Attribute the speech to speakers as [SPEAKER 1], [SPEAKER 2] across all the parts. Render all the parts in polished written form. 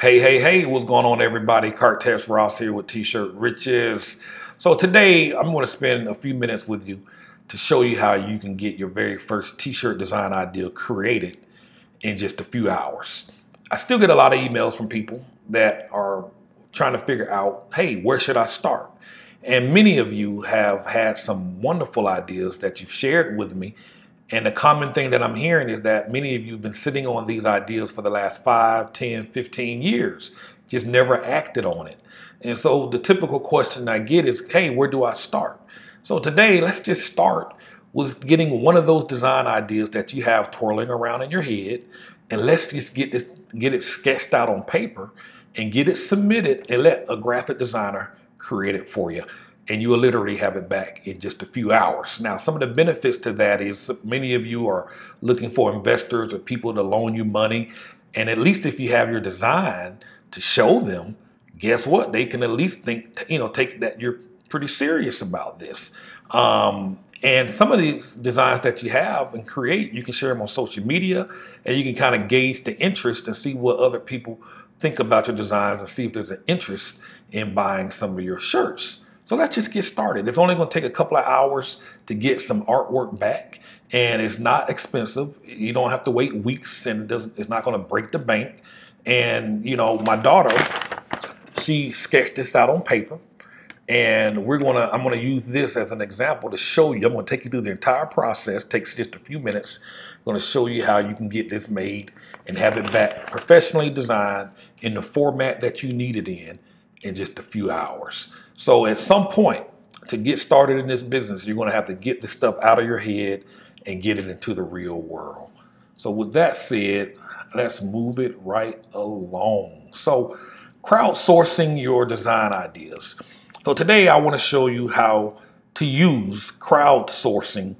[SPEAKER 1] Hey, what's going on, everybody? Cartes Ross here with T-Shirt Riches. So today I'm going to spend a few minutes with you to show you how you can get your very first T-shirt design idea created in just a few hours. I still get a lot of emails from people that are trying to figure out, hey, where should I start? And many of you have had some wonderful ideas that you've shared with me. And the common thing that I'm hearing is that many of you have been sitting on these ideas for the last 5, 10, 15 years, just never acted on it. And so the typical question I get is, hey, where do I start? So today, let's just start with getting one of those design ideas that you have twirling around in your head. And let's just get it sketched out on paper and get it submitted and let a graphic designer create it for you. And you will literally have it back in just a few hours. Now, some of the benefits to that is many of you are looking for investors or people to loan you money. And at least if you have your design to show them, guess what? They can at least think, take that you're pretty serious about this. And some of these designs that you have and create, you can share them on social media and you can kind of gauge the interest and see what other people think about your designs and see if there's an interest in buying some of your shirts. So let's just get started. It's only going to take a couple of hours to get some artwork back, and it's not expensive. You don't have to wait weeks, and it's not going to break the bank. And my daughter, she sketched this out on paper, and I'm going to use this as an example to show you. I'm going to take you through the entire process. It takes just a few minutes. I'm going to show you how you can get this made and have it back professionally designed in the format that you need it in just a few hours. So at some point, to get started in this business, you're going to have to get this stuff out of your head and get it into the real world. So with that said, let's move it right along. So crowdsourcing your design ideas. So today I want to show you how to use crowdsourcing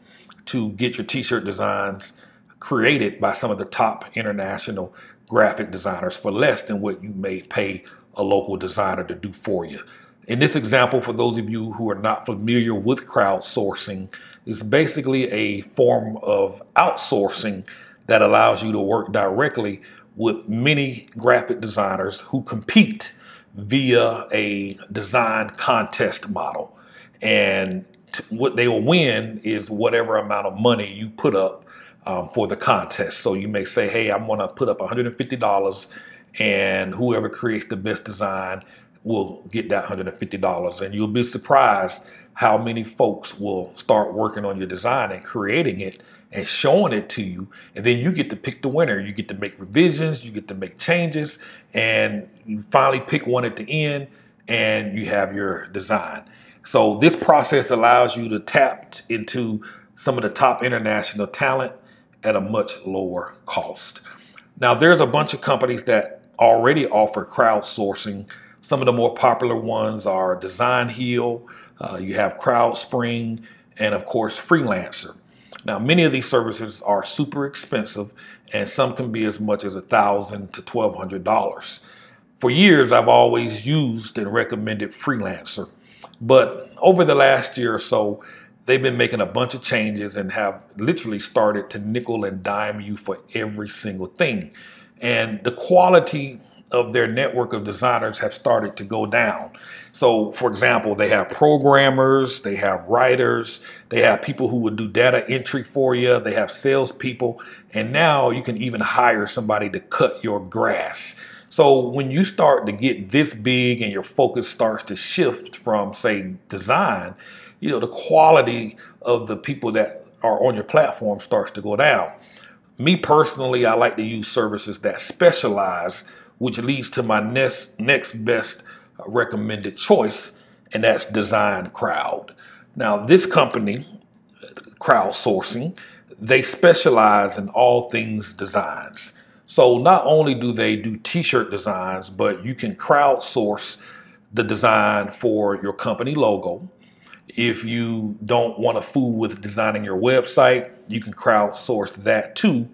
[SPEAKER 1] to get your t-shirt designs created by some of the top international graphic designers for less than what you may pay a local designer to do for you. In this example, for those of you who are not familiar with crowdsourcing, it's basically a form of outsourcing that allows you to work directly with many graphic designers who compete via a design contest model. And what they will win is whatever amount of money you put up for the contest. So you may say, hey, I'm going to put up $150, and whoever creates the best design will get that $150. And you'll be surprised how many folks will start working on your design and creating it and showing it to you. And then you get to pick the winner. You get to make revisions, you get to make changes, and you finally pick one at the end and you have your design. So this process allows you to tap into some of the top international talent at a much lower cost. Now, there's a bunch of companies that already offer crowdsourcing. Some of the more popular ones are Design Heal, you have CrowdSpring, and of course Freelancer. Now, many of these services are super expensive, and some can be as much as $1,000 to $1,200. For years, I've always used and recommended Freelancer, but over the last year or so, they've been making a bunch of changes and have literally started to nickel and dime you for every single thing. And the quality of their network of designers have started to go down. So, for example, they have programmers, they have writers, they have people who would do data entry for you, they have salespeople, and now you can even hire somebody to cut your grass. So when you start to get this big and your focus starts to shift from, say, design, the quality of the people that are on your platform starts to go down. Me personally, I like to use services that specialize, which leads to my next best recommended choice, and that's Design Crowd. Now, this company, Crowdsourcing, they specialize in all things designs. So not only do they do t-shirt designs, but you can crowdsource the design for your company logo. If you don't want to fool with designing your website, you can crowdsource that too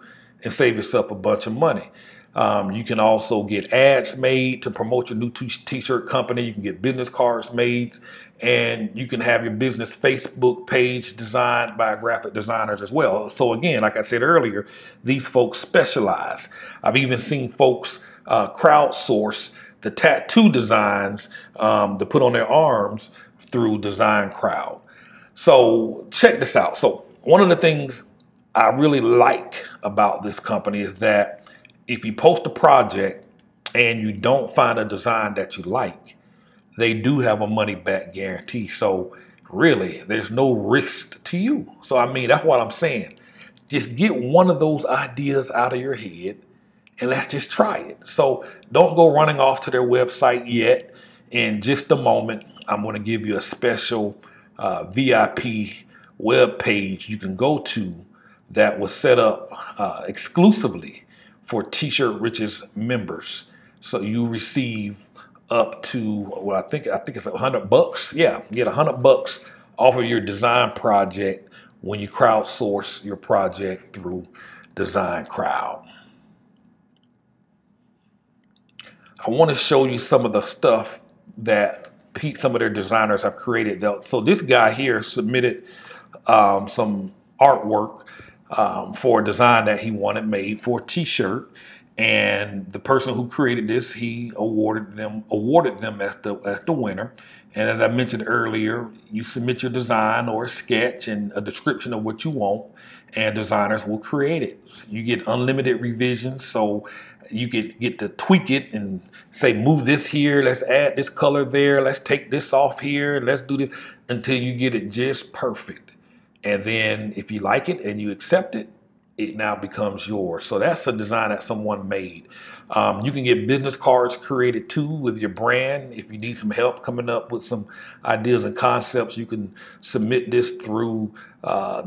[SPEAKER 1] and save yourself a bunch of money. You can also get ads made to promote your new t-shirt company. You can get business cards made, and you can have your business Facebook page designed by graphic designers as well. So again, like I said earlier, these folks specialize. I've even seen folks crowdsource the tattoo designs to put on their arms through Design Crowd. So check this out. So one of the things I really like about this company is that if you post a project and you don't find a design that you like, they do have a money back guarantee. So really, there's no risk to you. So I mean, that's what I'm saying. Just get one of those ideas out of your head and let's just try it. So don't go running off to their website yet. In just a moment, I'm going to give you a special VIP web page you can go to that was set up exclusively for T-Shirt Riches members. So you receive up to, well, I think it's $100. Yeah, get $100 off of your design project when you crowdsource your project through Design Crowd. I want to show you some of the stuff that some of their designers have created. So this guy here submitted some artwork for a design that he wanted made for a t-shirt, and the person who created this, he awarded them as the winner. And as I mentioned earlier, you submit your design or a sketch and a description of what you want, and designers will create it. So you get unlimited revisions, so you get to tweak it and say, move this here, let's add this color there, let's take this off here, let's do this, until you get it just perfect. And then if you like it and you accept it, it now becomes yours. So that's a design that someone made. You can get business cards created too with your brand. If you need some help coming up with some ideas and concepts, you can submit this through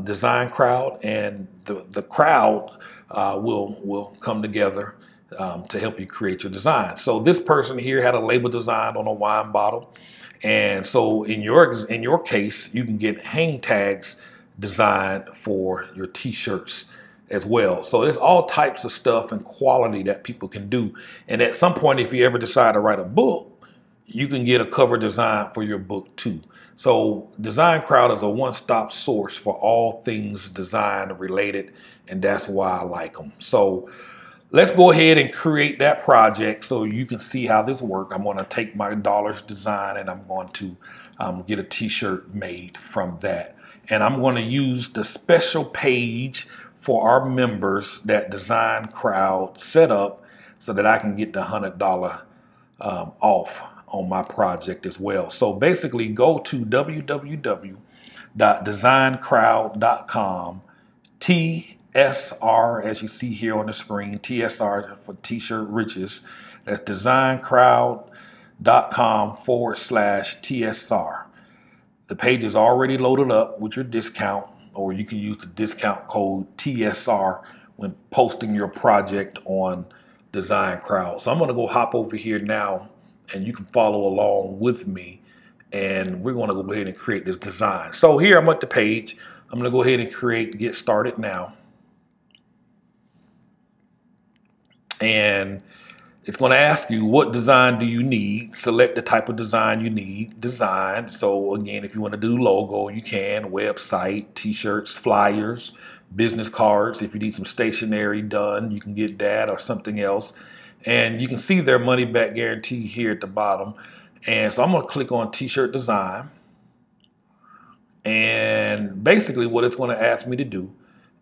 [SPEAKER 1] Design Crowd, and the crowd will come together to help you create your design. So this person here had a label design on a wine bottle. And so in your case, you can get hang tags designed for your t-shirts as well. So there's all types of stuff and quality that people can do. And at some point, if you ever decide to write a book, you can get a cover design for your book too. So Design Crowd is a one-stop source for all things design related, and that's why I like them. So let's go ahead and create that project so you can see how this works. I'm going to take my dollars design and I'm going to get a t-shirt made from that. And I'm going to use the special page for our members that Design Crowd set up so that I can get the $100 off on my project as well. So basically go to www.TshirtRiches.com, TSR, as you see here on the screen, TSR for T-Shirt Riches. That's designcrowd.com/TSR. The page is already loaded up with your discount, or you can use the discount code TSR when posting your project on Design Crowd. So I'm going to go hop over here now, and you can follow along with me, and we're going to go ahead and create this design. So here I'm at the page. I'm going to go ahead and get started now. And it's going to ask you, what design do you need? Select the type of design you need. Design. So again, if you want to do logo, you can. Website, t-shirts, flyers, business cards. If you need some stationery done, you can get that or something else. And you can see their money back guarantee here at the bottom. And so I'm going to click on t-shirt design. And basically what it's going to ask me to do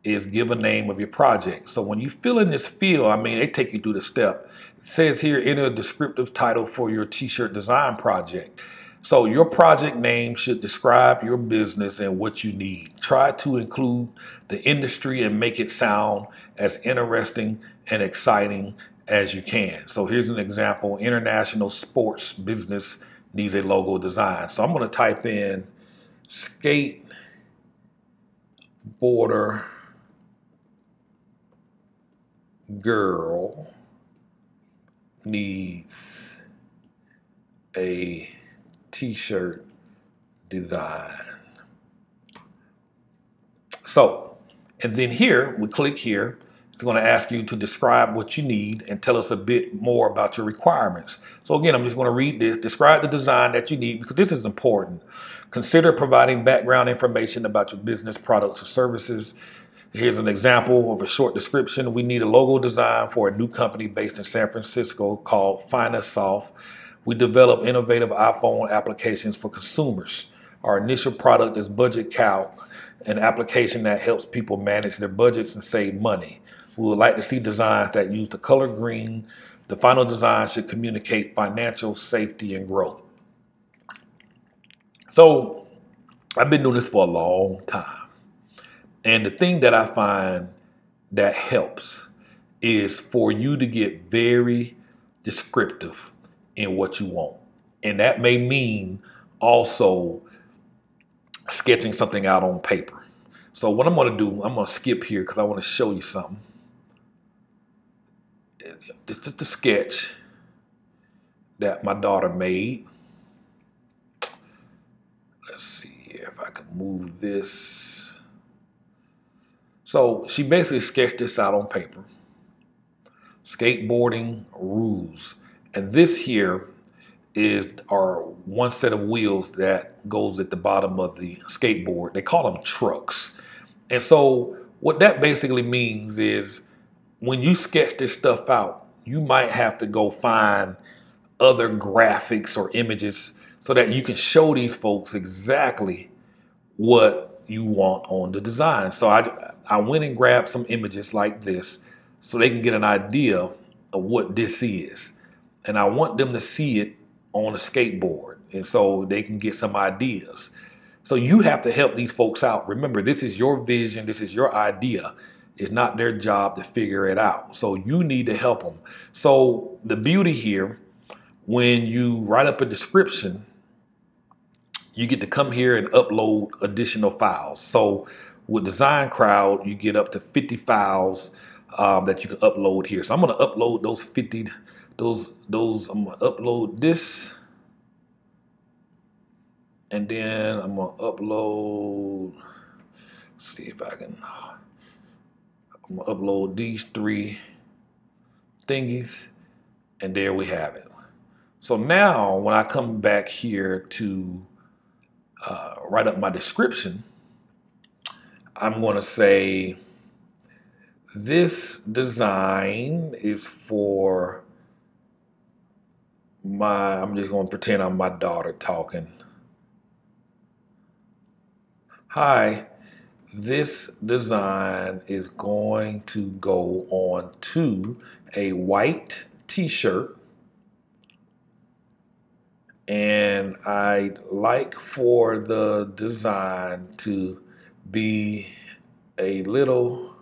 [SPEAKER 1] is give a name of your project. So when you fill in this field, I mean, they take you through the step. It says here, enter a descriptive title for your t-shirt design project. So your project name should describe your business and what you need. Try to include the industry and make it sound as interesting and exciting as you can. So here's an example. International sports business needs a logo design. So I'm going to type in skateboarder girl needs a t-shirt design. So, and then here, we click here. It's going to ask you to describe what you need and tell us a bit more about your requirements. So again, I'm just going to read this. Describe the design that you need, because this is important. Consider providing background information about your business, products, or services. Here's an example of a short description. We need a logo design for a new company based in San Francisco called Soft. We develop innovative iPhone applications for consumers. Our initial product is Budget Calc, an application that helps people manage their budgets and save money. We would like to see designs that use the color green. The final design should communicate financial safety and growth. So I've been doing this for a long time. And the thing that I find that helps is for you to get very descriptive in what you want. And that may mean also sketching something out on paper. So what I'm going to do, I'm going to skip here because I want to show you something. This is the sketch that my daughter made. Let's see if I can move this. So she basically sketched this out on paper. Skateboarding rules. And this here is our one set of wheels that goes at the bottom of the skateboard. They call them trucks. And so what that basically means is when you sketch this stuff out, you might have to go find other graphics or images so that you can show these folks exactly what you want on the design. So I went and grabbed some images like this so they can get an idea of what this is. And I want them to see it on a skateboard, and so they can get some ideas. So you have to help these folks out. Remember, this is your vision. This is your idea. It's not their job to figure it out. So you need to help them. So the beauty here, when you write up a description, you get to come here and upload additional files. So with Design Crowd, you get up to 50 files that you can upload here. So I'm going to upload those 50. I'm going to upload this. And then I'm going to upload, see if I can, I'm going to upload these 3 thingies. And there we have it. So now when I come back here to write up my description, I'm going to say this design is for I'm just going to pretend I'm my daughter talking. Hi, this design is going to go on to a white t-shirt. And I'd like for the design to be a little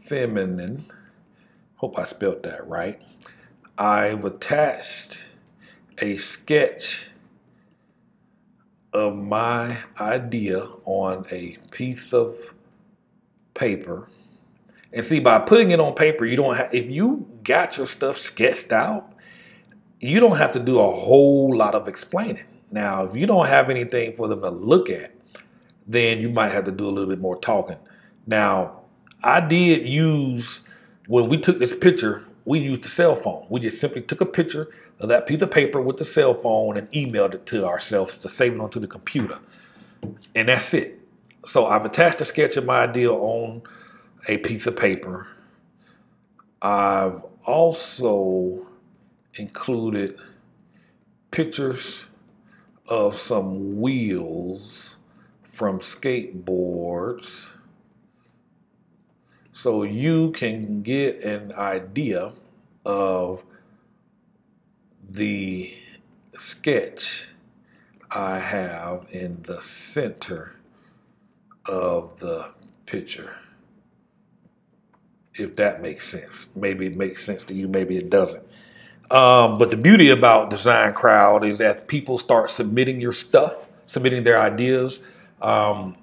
[SPEAKER 1] feminine. Hope I spelled that right. I've attached a sketch of my idea on a piece of paper. And see, by putting it on paper, you don't have, if you got your stuff sketched out, you don't have to do a whole lot of explaining. Now, if you don't have anything for them to look at, then you might have to do a little bit more talking. Now, I did use, when we took this picture, we used the cell phone. We just simply took a picture of that piece of paper with the cell phone and emailed it to ourselves to save it onto the computer. And that's it. So I've attached a sketch of my idea on a piece of paper. I've also included pictures of some wheels from skateboards so you can get an idea of the sketch I have in the center of the picture. If that makes sense. Maybe it makes sense to you, maybe it doesn't. But the beauty about Design Crowd is that people start submitting your stuff, submitting their ideas, and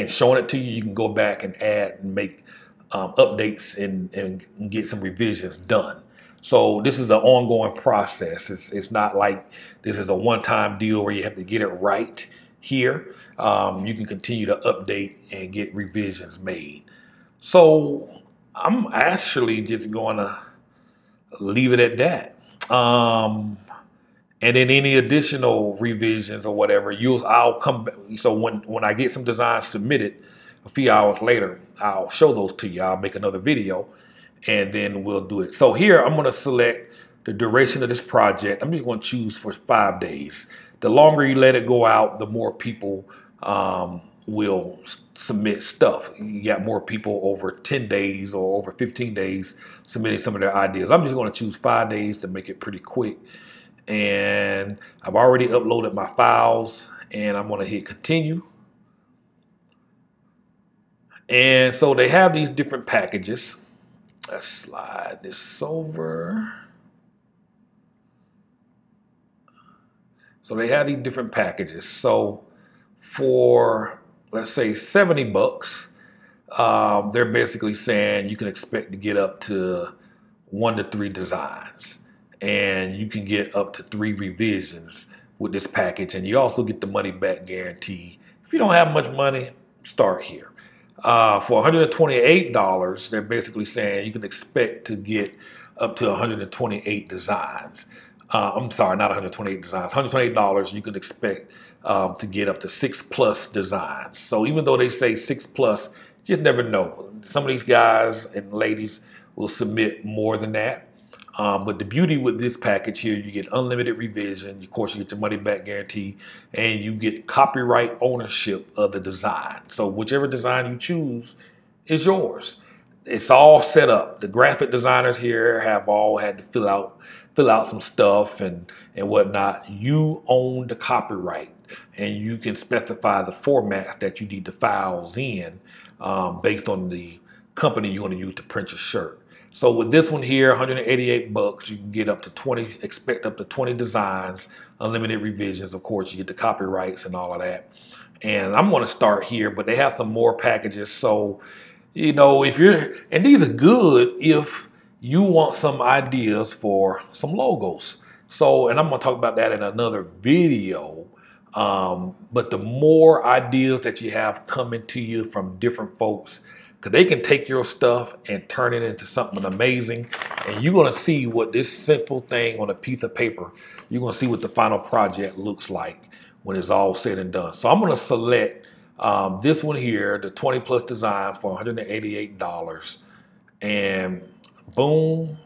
[SPEAKER 1] showing it to you. You can go back and add and make updates and get some revisions done. So this is an ongoing process. It's not like this is a one-time deal where you have to get it right here. You can continue to update and get revisions made. So I'm actually just going to leave it at that. And then any additional revisions or whatever, I'll come back. So when I get some designs submitted, a few hours later, I'll show those to you. I'll make another video and then we'll do it. So here I'm going to select the duration of this project. I'm just going to choose for 5 days. The longer you let it go out, the more people will submit stuff. You got more people over 10 days or over 15 days submitting some of their ideas. I'm just going to choose 5 days to make it pretty quick. And I've already uploaded my files and I'm going to hit continue. And so they have these different packages. Let's slide this over. So they have these different packages. So for, let's say, 70 bucks, they're basically saying you can expect to get up to 1 to 3 designs. And you can get up to 3 revisions with this package. And you also get the money back guarantee. If you don't have much money, start here. For $128, they're basically saying you can expect to get up to 128 designs. I'm sorry, not 128 designs. $128, you can expect to get up to 6+ designs. So even though they say 6+, you just never know. Some of these guys and ladies will submit more than that. But the beauty with this package here, you get unlimited revision. Of course, you get your money back guarantee, and you get copyright ownership of the design. So whichever design you choose is yours. It's all set up. The graphic designers here have all had to fill out some stuff and whatnot. You own the copyright, and you can specify the formats that you need the files in based on the company you're going to use to print your shirt. So with this one here, 188 bucks, you can get up to 20, expect up to 20 designs, unlimited revisions. Of course, you get the copyrights and all of that. And I'm going to start here, but they have some more packages. So, you know, and these are good if you want some ideas for some logos. So, and I'm going to talk about that in another video. But the more ideas that you have coming to you from different folks, because they can take your stuff and turn it into something amazing. And you're going to see what this simple thing on a piece of paper, you're going to see what the final project looks like when it's all said and done. So I'm going to select this one here, the 20+ designs for $188. And boom.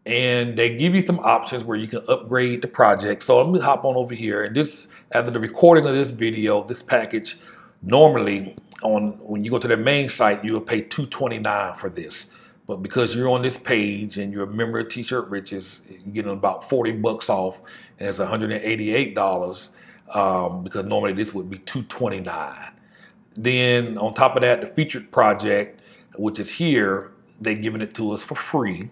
[SPEAKER 1] And they give you some options where you can upgrade the project. So let me hop on over here. And this, after the recording of this video, this package normally when you go to their main site, you will pay $229 for this. But because you're on this page and you're a member of T-Shirt Riches, you're getting about 40 bucks off, and it's $188 because normally this would be $229. Then on top of that, the featured project, which is here, they're giving it to us for free.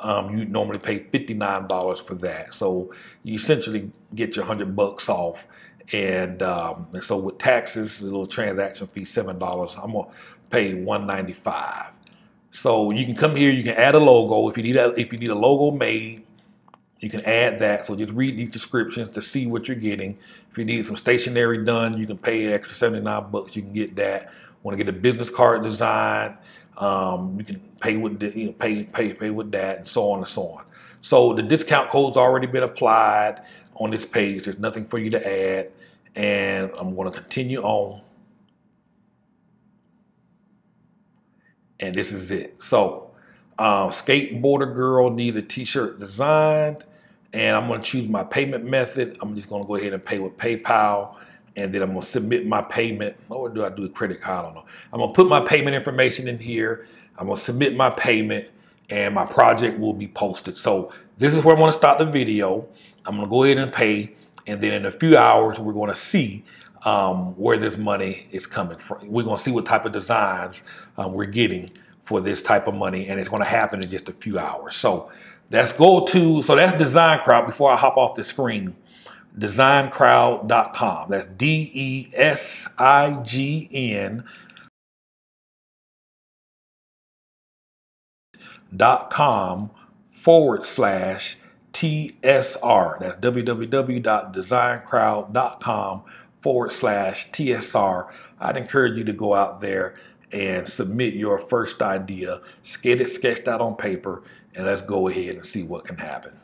[SPEAKER 1] You normally pay $59 for that. So you essentially get your 100 bucks off. And so with taxes, a little transaction fee, $7, I'm gonna pay $195. So you can come here, you can add a logo. If you need a logo made, you can add that. So just read these descriptions to see what you're getting. If you need some stationery done, you can pay an extra 79 bucks. You can get that. Want to get a business card design, you can pay with pay with that, and so on and so on. So the discount code's already been applied on this page. There's nothing for you to add, and I'm going to continue on. And this is it. So skateboarder girl needs a t-shirt designed, and I'm going to choose my payment method. I'm just going to go ahead and pay with PayPal, and then I'm going to submit my payment. Or do I do a credit card? I don't know. I'm going to put my payment information in here. I'm going to submit my payment, and my project will be posted. So this is where I'm going to start the video. I'm going to go ahead and pay, and then in a few hours, we're going to see where this money is coming from. We're going to see what type of designs we're getting for this type of money, and it's going to happen in just a few hours. So let's go to, so that's Design Crowd. Before I hop off the screen, DesignCrowd.com. That's DESIGN.com/TSR. That's www.designcrowd.com/TSR. I'd encourage you to go out there and submit your first idea, get it sketched out on paper, and let's go ahead and see what can happen.